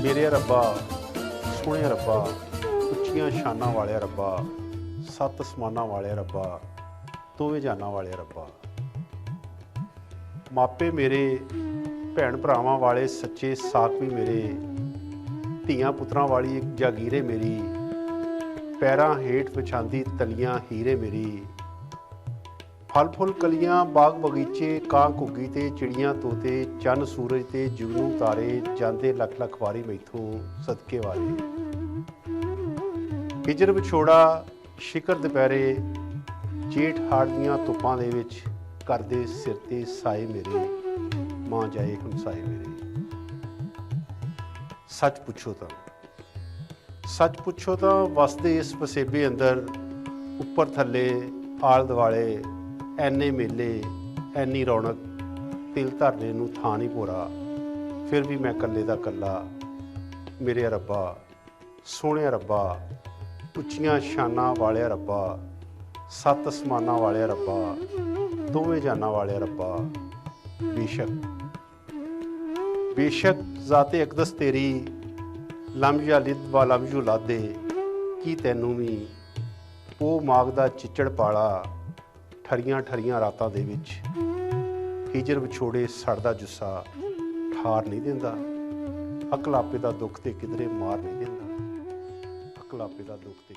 मेरे रब्बा सोहणे रब्बा उच्चियां शानां वाले रब्बा सत्त असमानां वाले रब्बा दोवें जानां वाले रब्बा मापे मेरे भैन भरावां वाले सच्चे साकवी मेरे धीआं पुत्रां वाली एक जागीरे मेरी पैरां हेठ विछांदी तलियां हीरे मेरी फल फुल कलियां बाग बगीचे कां घुग्गी ते चिड़ियां तोते चन्न सूरज ते जुगनू तारे जांदे लख लख वारी मैथों सदके वाले हिजर विछोड़ा शिकर दुपहरे जेठ हाड़ दियां धुप्पां दे विच करदे सिर ते साए मेरे मां जाए हमसाए मेरे। सच पुछो तां वसदे इस वसेबे अंदर उपर थल्ले आल दुआले ਐਨੇ ਮੇਲੇ ਐਨੀ ਰੌਣਕ ਤਿਲ ਧਰਨੇ ਨੂੰ ਥਾਂ ਨਹੀਂ ਭੋਰਾ ਫਿਰ ਵੀ ਮੈਂ ਇਕੱਲੇ ਦਾ ਇਕੱਲਾ ਮੇਰੇ ਰੱਬਾ ਸੋਹਣਿਆ ਰੱਬਾ ਉੱਚੀਆਂ ਸ਼ਾਨਾਂ ਵਾਲਿਆ ਰੱਬਾ ਸੱਤ ਅਸਮਾਨਾਂ ਵਾਲਿਆ ਰੱਬਾ ਦੋਵੇਂ ਜਾਨਾਂ ਵਾਲਿਆ ਰੱਬਾ ਬੇਸ਼ੱਕ ਜ਼ਾਤੇ ਅਕਦਸ ਤੇਰੀ ਲਮਜਾ ਲਿਦ ਵਾ ਲਮਜੂ ਲਾਦੇ ਕੀ ਤੈਨੂੰ ਵੀ ਉਹ ਮਾਗਦਾ ਚਿੱਚੜ ਪਾਲਾ ਠਰੀਆਂ ਠਰੀਆਂ ਰਾਤਾਂ ਦੇ ਵਿੱਚ ਹੀਜਰ ਵਿਛੋੜੇ ਸੜਦਾ ਜੁੱਸਾ ਠਾਰ ਨਹੀਂ ਦਿੰਦਾ ਅਕਲਾਪੇ ਦਾ ਦੁੱਖ ਤੇ ਕਿਧਰੇ ਮਾਰ ਨਹੀਂ ਦਿੰਦਾ ਅਕਲਾਪੇ ਦਾ ਦੁੱਖ ਤੇ